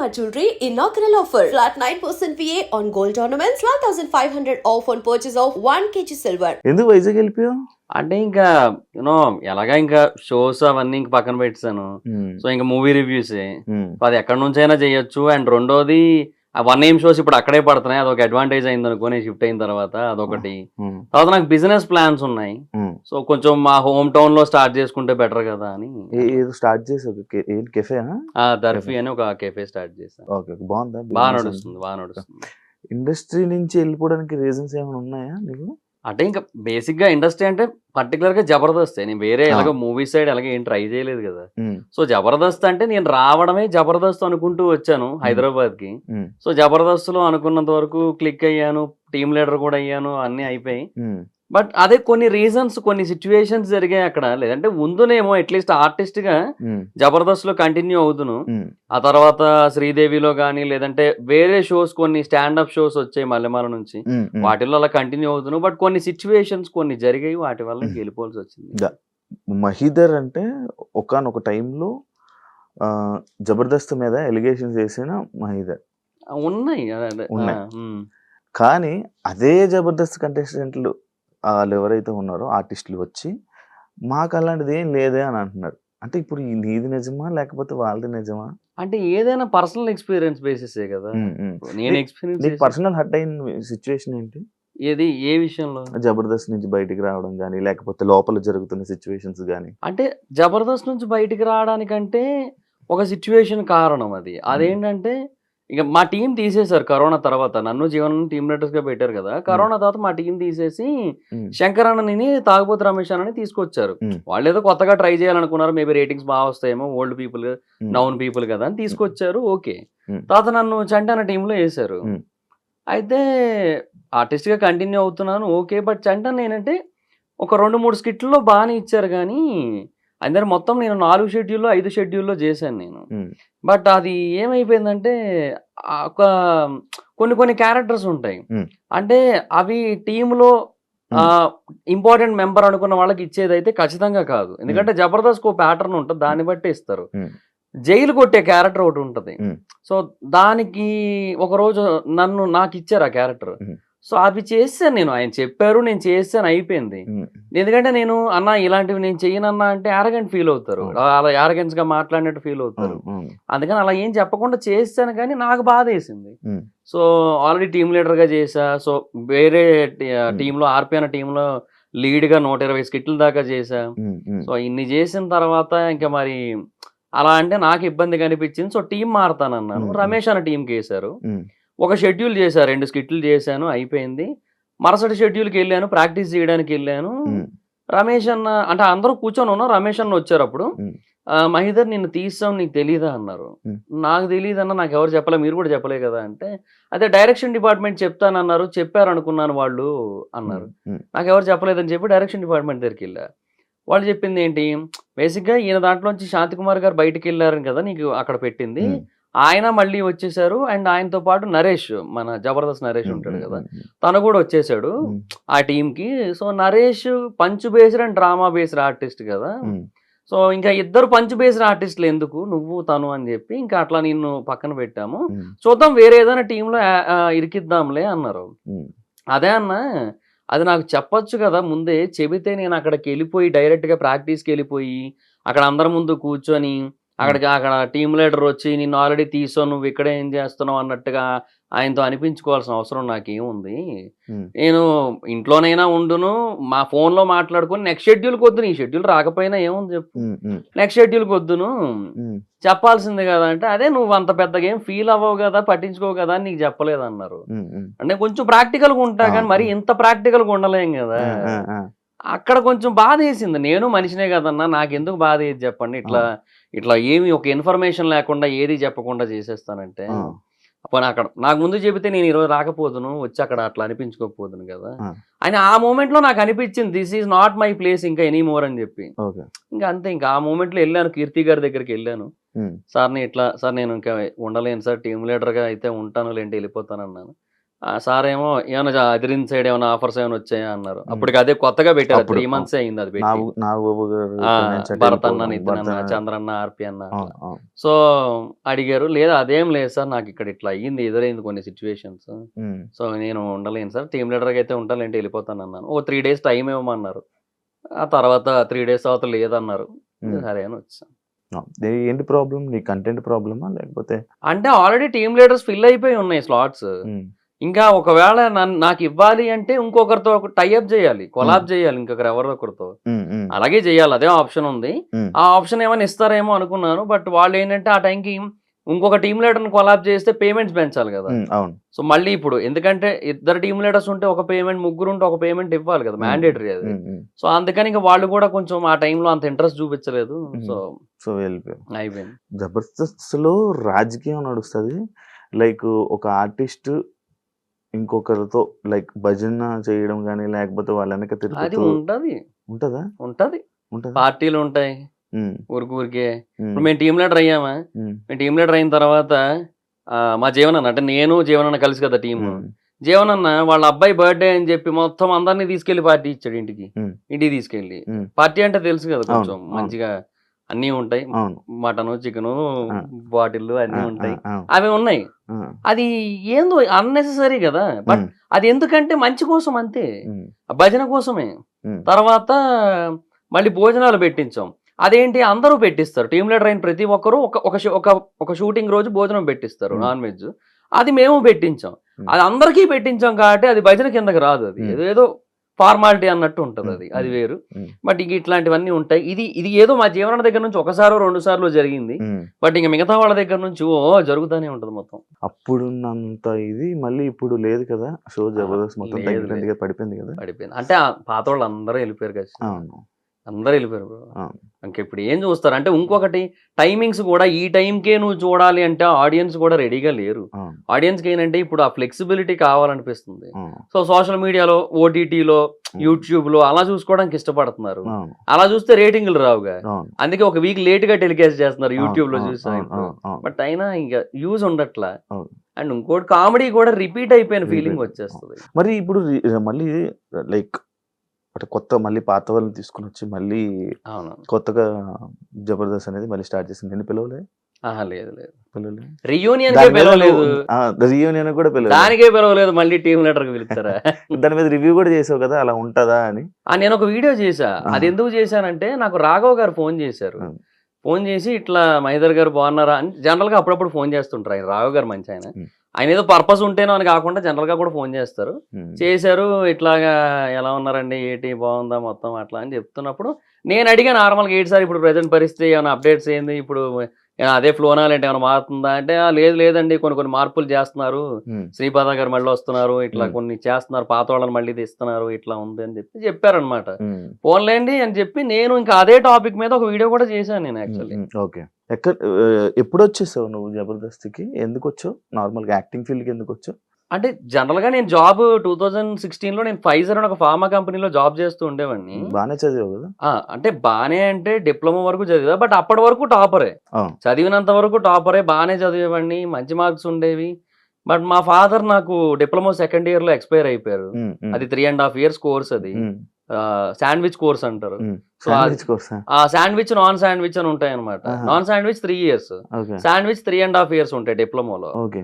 Shalimar Jewelry inaugural offer. Flat 9% VA on gold ornaments, 12,500 off on purchase of 1 kg silver. ఎందుకు వైజాగ్ వెళ్ళిపోయావు? అంటే ఇంకా you know ఎలాగా ఇంకా షోస్ అవన్నీ ఇంక పక్కన పెట్టాను. సో ఇంకా మూవీ రివ్యూసే. సో అది ఎక్కడి నుంచైనా చేయొచ్చు. అండ్ రెండోది ఆ 1AM షోస్ ఇప్పుడు అక్కడే పడుతున్నాయి. అదొక అడ్వాంటేజ్ అయింది అనుకో నేను షిఫ్ట్ అయిన తర్వాత. అదొకటి. తర్వాత నాకు బిజినెస్ ప్లాన్స్ ఉన్నాయి. సో కొంచెం మా హోమ్ టౌన్ లో స్టార్ట్ చేసుకుంటే బెటర్ కదా అని. ఏదో స్టార్ట్ చేసావు కెఫే? దర్ఫీ అని ఒక కెఫే స్టార్ట్ చేశాను. ఓకే, బాగుందా? బాగా నడుస్తుంది. ఇండస్ట్రీ నుంచి వెళ్ళిపోవడానికి రీజన్స్ ఏమైనా ఉన్నాయా నీకు? అంటే ఇంకా బేసిక్ గా ఇండస్ట్రీ అంటే పర్టికులర్ గా జబర్దస్త్. నేను వేరే ఎలాగో మూవీ సైడ్ అలాగే ఏం ట్రై చేయలేదు కదా. సో జబర్దస్త్ అంటే నేను రావడమే జబర్దస్త్ అనుకుంటూ వచ్చాను హైదరాబాద్ కి. సో జబర్దస్త్ లో అనుకున్నంత వరకు క్లిక్ అయ్యాను, టీమ్ లీడర్ కూడా అయ్యాను, అన్ని అయిపోయి. బట్ అదే కొన్ని రీజన్స్, కొన్ని సిచ్యువేషన్స్ జరిగాయి అక్కడ. లేదంటే ముందునేమో అట్లీస్ట్ ఆర్టిస్ట్ గా జబర్దస్త్ లో కంటిన్యూ అవుతును. ఆ తర్వాత శ్రీదేవిలో కానీ లేదంటే వేరే షోస్ కొన్ని స్టాండప్ షోస్ వచ్చాయి మల్లెమాల నుంచి, వాటిల్లో అలా కంటిన్యూ అవుతును. బట్ కొన్ని సిచ్యువేషన్స్ కొన్ని జరిగాయి, వాటి వల్ల వెళ్ళిపోవాల్సి వచ్చింది. మహీధర్ అంటే ఒకానొక టైంలో జబర్దస్త్ మీద ఎలిగేషన్స్ చేసిన మహీధర్ ఉన్నాయి. కానీ అదే జబర్దస్త్ కంటెస్టెంట్లు వాళ్ళు ఎవరైతే ఉన్నారో ఆర్టిస్టులు వచ్చి మాకు అలాంటిది ఏం లేదే అని అంటున్నారు. అంటే ఇప్పుడు నీది నిజమా లేకపోతే వాళ్ళది నిజమా? అంటే ఏదైనా పర్సనల్ ఎక్స్పీరియన్స్ బేసిసే కదా. నేను ఎక్స్పీరియన్స్ పర్సనల్ హర్ట్ అయిన సిచ్యువేషన్ ఏంటి? ఏది ఏ విషయంలో? జబర్దస్త్ నుంచి బయటికి రావడం కానీ లేకపోతే లోపల జరుగుతున్న సిచ్యువేషన్స్ కానీ. అంటే జబర్దస్త్ నుంచి బయటికి రావడానికంటే ఒక సిచ్యువేషన్ కారణం అది. అదేంటంటే ఇక మా టీం తీసేశారు కరోనా తర్వాత. నన్ను జీవన్ టీమ్ లీడర్స్ గా పెట్టారు కదా. కరోనా తర్వాత మా టీం తీసేసి శంకర్ అన్నని, తాగుబోతు రమేష్ అన్నని తీసుకొచ్చారు. వాళ్ళు ఏదో కొత్తగా ట్రై చేయాలనుకున్నారు. మేబీ రేటింగ్స్ బాగా వస్తాయేమో, ఓల్డ్ పీపుల్ నౌన్ పీపుల్ కదా అని తీసుకొచ్చారు. ఓకే. తర్వాత నన్ను చంటి అన్న టీంలో వేశారు. అయితే ఆర్టిస్ట్ గా కంటిన్యూ అవుతున్నాను, ఓకే. బట్ చంటి అన్న ఏంటంటే ఒక 2-3 స్కిట్లో బాగానే ఇచ్చారు కానీ అందరు మొత్తం నేను 4 షెడ్యూల్లో 5 షెడ్యూల్లో చేశాను నేను. బట్ అది ఏమైపోయిందంటే ఒక కొన్ని క్యారెక్టర్స్ ఉంటాయి. అంటే అవి టీంలో ఇంపార్టెంట్ మెంబర్ అనుకున్న వాళ్ళకి ఇచ్చేదైతే ఖచ్చితంగా కాదు. ఎందుకంటే జబర్దస్త్ ఒక ప్యాటర్న్ ఉంటుంది, దాన్ని బట్టి ఇస్తారు. జైలు కొట్టే క్యారెక్టర్ ఒకటి ఉంటుంది. సో దానికి ఒకరోజు నాకు ఇచ్చారు ఆ క్యారెక్టర్. సో అవి చేశాను నేను. ఆయన చెప్పారు, నేను చేశాను, అయిపోయింది. ఎందుకంటే నేను అన్న ఇలాంటివి నేను చెయ్యనన్నా అంటే యారగెంట్ ఫీల్ అవుతారు, అలా యారగెన్స్ గా మాట్లాడినట్టు ఫీల్ అవుతారు. అందుకని అలా ఏం చెప్పకుండా చేశాను. కానీ నాకు బాధ వేసింది. సో ఆల్రెడీ టీమ్ లీడర్ గా చేసా. సో వేరే టీంలో ఆర్పి అన్న టీంలో లీడ్ గా 120 స్కిట్ల దాకా చేసా. సో ఇన్ని చేసిన తర్వాత ఇంకా మరి అలా అంటే నాకు ఇబ్బంది కనిపించింది. So team మారుతానన్నాను. రమేష్ అన్న టీంకి వేశారు. ఒక షెడ్యూల్ చేశారు, 2 స్కిట్లు చేశాను, అయిపోయింది. మరుసటి షెడ్యూల్కి వెళ్ళాను, ప్రాక్టీస్ చేయడానికి వెళ్ళాను. రమేష్ అన్న అంటే అందరూ కూర్చొని ఉన్నాం. రమేష్ అన్న వచ్చారు. అప్పుడు మహీధర్ నిన్ను తీసాం, నీకు తెలీదా అన్నారు. నాకు తెలియదు అన్న, నాకు ఎవరు చెప్పలే, మీరు కూడా చెప్పలే కదా అంటే, అదే డైరెక్షన్ డిపార్ట్మెంట్ చెప్తానన్నారు, చెప్పారు అనుకున్నాను వాళ్ళు అన్నారు. నాకు ఎవరు చెప్పలేదని చెప్పి డైరెక్షన్ డిపార్ట్మెంట్ దగ్గరికి వెళ్ళా. వాళ్ళు చెప్పింది ఏంటి, బేసిక్గా ఈయన దాంట్లోంచి శాంతికుమార్ గారు బయటికి వెళ్ళారని కదా నీకు అక్కడ పెట్టింది, ఆయన మళ్ళీ వచ్చేసారు. అండ్ ఆయనతో పాటు నరేష్, మన జబర్దస్త్ నరేష్ ఉంటాడు కదా, తను కూడా వచ్చేసాడు ఆ టీంకి. So Naresh punch based and drama based artist కదా. సో ఇంకా ఇద్దరు పంచ్ బేస్డ్ ఆర్టిస్టులు ఎందుకు, నువ్వు తను అని చెప్పి ఇంకా అట్లా నిన్ను పక్కన పెట్టాము, చూద్దాం వేరే ఏదైనా టీంలో ఇరికిద్దాంలే అన్నారు. అదే అన్న, అది నాకు చెప్పొచ్చు కదా ముందే. చెబితే నేను అక్కడికి వెళ్ళిపోయి డైరెక్ట్గా ప్రాక్టీస్కి వెళ్ళిపోయి అక్కడ అందరి ముందు కూర్చొని అక్కడ టీమ్ లీడర్ వచ్చి నిన్ను ఆల్రెడీ తీసావు, నువ్వు ఇక్కడ ఏం చేస్తున్నావు అన్నట్టుగా ఆయనతో అనిపించుకోవాల్సిన అవసరం నాకేముంది. నేను ఇంట్లోనైనా ఉండును, మా ఫోన్లో మాట్లాడుకుని నెక్స్ట్ షెడ్యూల్కి వద్దును, ఈ షెడ్యూల్ రాకపోయినా ఏముంది చెప్పు, నెక్స్ట్ షెడ్యూల్కి వద్దును చెప్పాల్సిందే కదా అంటే, అదే నువ్వు అంత పెద్దగా ఏం ఫీల్ అవ్వవు కదా, పట్టించుకోవు కదా అని నీకు చెప్పలేదు అన్నారు. అంటే కొంచెం ప్రాక్టికల్గా ఉంటా కానీ మరి ఇంత ప్రాక్టికల్గా ఉండలేం కదా. అక్కడ కొంచెం బాధ వేసింది. నేను మనిషినే కదన్నా, నాకెందుకు బాధ వేసి చెప్పండి. ఇట్లా ఏమి ఒక ఇన్ఫర్మేషన్ లేకుండా ఏది చెప్పకుండా చేసేస్తానంటే, పోనీ అక్కడ నాకు ముందు చెబితే నేను ఈరోజు రాకపోదును, వచ్చి అక్కడ అట్లా అనిపించుకోకపోదును కదా అని ఆ మూమెంట్లో నాకు అనిపించింది, this is not my place ఇంకా ఎనీ మోర్ అని చెప్పి. ఇంకా అంతే, ఇంకా ఆ మూమెంట్లో వెళ్ళాను, కీర్తి గారి దగ్గరికి వెళ్ళాను. సార్ నేను ఇంకా ఉండలేను సార్, టీమ్ లీడర్గా అయితే ఉంటాను లేంటి, వెళ్ళిపోతాను అన్నాను. సార్ ఏమో ఏమైనా అదిరిన్ సైడ్ ఏమైనా ఆఫర్స్ ఏమైనా వచ్చాయా అన్నారు. అప్పటికి అదే కొత్తగా పెట్టారు, అప్పుడు 3 months అయింది అది పెట్టి. నాగబాబు గారు ఆ, ఇక్కడి నుంచి అటు భరత్ అన్న, వెళ్ళిపోవడం, నితిన్ భరత్ అన్న, అన్న. చంద్రన్న, ఆర్పి అన్న అవును, అట్లా. అవును. సో అడిగారు, లేదా అదేం లేదు సార్, నాకు ఇక్కడ ఇట్లా అయ్యింది, ఎదురైంది కొన్ని సిచ్యువేషన్స్, ఉమ్, సో నేను ఉండలేను సార్, టీమ్ లీడర్గా అయితే ఉంటానంటే వెళ్ళిపోతాను అన్నాను. ఓ 3 days టైం ఇవ్వమన్నారు. ఆ తర్వాత 3 days తర్వాత లేదన్నారు. సరే అని వచ్చాను. ఏంటి ప్రాబ్లం? నీ కంటెంట్ ప్రాబ్లమా లేకపోతే? అంటే ఆల్రెడీ టీమ్ లీడర్స్ ఫిల్ అయిపోయి ఉన్నాయి స్లాట్స్. ఇంకా ఒకవేళ నాకు ఇవ్వాలి అంటే ఇంకొకరితో టైఅప్ చేయాలి, కొలాబ్ చేయాలి ఇంకొకరు ఎవరో ఒకరితో, అలాగే చేయాలి. అదే ఆప్షన్ ఉంది. ఆ ఆప్షన్ ఏమైనా ఇస్తారేమో అనుకున్నాను. బట్ వాళ్ళు ఏంటంటే ఆ టైంకి ఇంకొక టీమ్ లీడర్ని కొలాబ్ చేస్తే పేమెంట్స్ పెంచాలి కదా. అవును. సో మళ్ళీ ఇప్పుడు ఎందుకంటే 2 టీమ్ లీడర్స్ ఉంటే ఒక పేమెంట్, 3 ఉంటే ఒక పేమెంట్ ఇవ్వాలి కదా, మ్యాండేటరీ అది. సో అందుకని ఇంకా వాళ్ళు కూడా కొంచెం ఆ టైంలో అంత ఇంట్రెస్ట్ చూపించలేదు. సో వెళ్ళిపోయారు. అయిపోయింది. జబర్దస్త్ లో రాజకీయం నడుస్తుంది. లైక్ ఒక ఆర్టిస్ట్ ఇంకొకరితో లైక్ భజన చేయడం కానీ, లేకపోతే వాళ్ళ వెనక అది తిరుగుతూ ఉంటది ఉంటదా? ఉంటది ఉంటదా? పార్టీలు ఉంటాయి ఉమ్, ఊరికే. ఉమ్, ఇప్పుడు మేము టీమ్ లీడర్ అయ్యామా, ఉమ్, మేము టీమ్ లీడర్ అయిన తర్వాత మా జీవనన్న, అంటే నేను జీవనన్న కలిసి కదా టీము. ఉమ్, జీవనన్న వాళ్ళ అబ్బాయి బర్త్డే అని చెప్పి మొత్తం అందరినీ తీసుకెళ్లి పార్టీ ఇచ్చాడు ఇంటికి. ఉమ్, ఇంటికి తీసుకెళ్లి ఉమ్. పార్టీ అంటే తెలుసు కదా, కొంచెం అవును, మంచిగా అన్నీ ఉంటాయి, అవును. మటను, చికెను, ఆ. బాటిల్ ఆ, అన్నీ ఉంటాయి, ఆ, అవి ఉన్నాయి. ఆ, అది ఏందో అన్నెసెసరీ కదా, బట్ ఉమ్, అది ఎందుకంటే మంచి కోసం అంతే, ఉమ్, ఆ భజన కోసమే. ఉమ్, తర్వాత మళ్ళీ భోజనాలు పెట్టించాం. అదేంటి అందరూ పెట్టిస్తారు, టీమ్ లీడర్ అయిన ప్రతి ఒక్కరు ఒక షూటింగ్ రోజు భోజనం పెట్టిస్తారు, Hmm. Non veg. అది మేము పెట్టించాం. Hmm. అది అందరికీ పెట్టించాం కాబట్టి అది భజన కిందకి రాదు, అది Hmm. ఏదో ఫార్మాలిటీ అన్నట్టు ఉంటుంది, అది Hmm. అది వేరు. Hmm. బట్ ఇంక ఇట్లాంటివన్నీ ఉంటాయి. ఇది ఏదో మా జీవన దగ్గర నుంచి 1-2 సార్లు జరిగింది. ఉమ్. బట్ ఇంకా మిగతా వాళ్ళ దగ్గర నుంచి జరుగుతూనే ఉంటుంది మొత్తం. అప్పుడున్నంత ఇది మళ్ళీ ఇప్పుడు లేదు కదా. షో జబర్దస్త్ మొత్తం లేదు, తగ్గిపోయింది కదా, పడిపోయింది కదా. పడిపోయింది అంటే ఆ పాత వాళ్ళు అందరూ వెళ్ళిపోయారు కదా, అవును, అందరూ వెళ్ళిపోయారు bro. అవును. ఇంక ఇప్పుడు ఏం చూస్తారు అంటే, ఇంకొకటి టైమింగ్స్ కూడా ఈ టైంకే నువ్వు చూడాలి అంటే ఆడియన్స్ కూడా రెడీగా లేరు. అవును, ఆడియన్స్కి ఏంటంటే ఇప్పుడు ఆ ఫ్లెక్సిబిలిటీ కావాలనిపిస్తుంది. అవును, సో సోషల్ మీడియాలో, ఓటీటీలో, యూట్యూబ్లో అలా చూసుకోవడానికి ఇష్టపడుతున్నారు. అవును, అలా చూస్తే రేటింగ్లు రావుగా, అవును, అందుకే ఒక వీక్ లేట్గా టెలికాస్ట్ చేస్తున్నారు యూట్యూబ్లో అవును, చూసా అవును, ఇప్పుడు. అవును. బట్ అయినా ఇంకా యూజ్ ఉండట్లా. అవును. అండ్ ఇంకోటి కామెడీ కూడా రిపీట్ అయిపోయిన ఫీలింగ్ Repeat. వచ్చేస్తుంది. మరి ఇప్పుడు మళ్ళీ లైక్ అంటే కొత్త మళ్ళీ పాత వాళ్ళని తీసుకుని వచ్చి మళ్ళీ అవును. కొత్తగా జబర్దస్త్ అనేది మళ్ళీ స్టార్ట్ చేసింది. నేను పిలవలే లేదు పిలవలే రియూనియన్ దాని మీద పిలవలేదు, రీయూనియన్ కూడా పిలవలేదు. దానికే పిలవలేదు, మళ్ళీ టీమ్ లీడర్కి పిలుస్తారా? దాని మీద రివ్యూ కూడా చేసావు కదా, అలా ఉంటదా అని. నేను ఒక వీడియో చేశా. ఆ. అది ఎందుకు చేశానంటే, నాకు రాఘవ్ గారు ఫోన్ చేశారు. ఆ. ఫోన్ చేసి ఇట్లా మహేందర్ గారు బాగున్నారా అని జనరల్గా అప్పుడప్పుడు ఫోన్ చేస్తుంటారు. ఆయన రాఘవ్ గారు మంచి ఆయన. ఉమ్. ఆయన ఏదో పర్పస్ ఉంటేనో అని కాకుండా జనరల్గా కూడా ఫోన్ చేస్తారు. ఉమ్. చేశారు, ఇట్లాగా ఎలా ఉన్నారండి, ఏంటి బాగుందా మొత్తం అట్లా అని చెప్తున్నప్పుడు నేను అడిగా నార్మల్గా, ఏంటి సార్ ఇప్పుడు ప్రజెంట్ పరిస్థితి, ఏమైనా అప్డేట్స్ ఏంది, ఇప్పుడు అదే ఫ్లోనా లేంటి ఏమైనా మారుతుందా అంటే, లేదండి కొన్ని మార్పులు చేస్తున్నారు, ఉమ్. శ్రీపాద గారు మళ్ళీ వస్తున్నారు, ఇట్లా కొన్ని చేస్తున్నారు, పాత వాళ్ళని మళ్ళీ తీస్తున్నారు, ఇట్లా ఉంది అని చెప్పారనమాట. ఉమ్. ఫోన్లేండి అని చెప్పి నేను ఇంకా అదే టాపిక్ మీద ఒక వీడియో కూడా చేశాను నేను యాక్చువల్లీ. ఓకే. ఎప్పుడు వచ్చేసావు నువ్వు జబర్దస్త్కి? ఎందుకు వచ్చావు? నార్మల్గా యాక్టింగ్ ఫీల్డ్కి ఎందుకు వచ్చావు? అంటే జనరల్గా నేను జాబ్ 2016లో నేను ఫైజర్ అని ఒక ఫార్మా కంపెనీలో జాబ్ చేస్తూ ఉండేవాడిని. బాగానే చదివావు కదా. అంటే బానే అంటే డిప్లొమా వరకు చదివా, బట్ అప్పటి వరకు టాపరే, అవును. చదివినంత వరకు టాపరే, బాగానే చదివేవాడిని, మంచి మార్క్స్ ఉండేవి. బట్ మా ఫాదర్ నాకు డిప్లొమా సెకండ్ ఇయర్లో ఎక్స్పైర్ అయిపోయారు. ఉమ్. ఉమ్. అది 3.5 years కోర్స్, అది ఉమ్. శాండ్విచ్ కోర్స్ అంటారు. ఉమ్. సో Sandwich course ఆ? ఆ శాండ్విచ్, నాన్ శాండ్విచ్ అని ఉంటాయి అనమాట. ఆహా. Non sandwich 3 years, okay. Sandwich 3.5 years ఉంటాయి డిప్లొమాలో. ఓకే.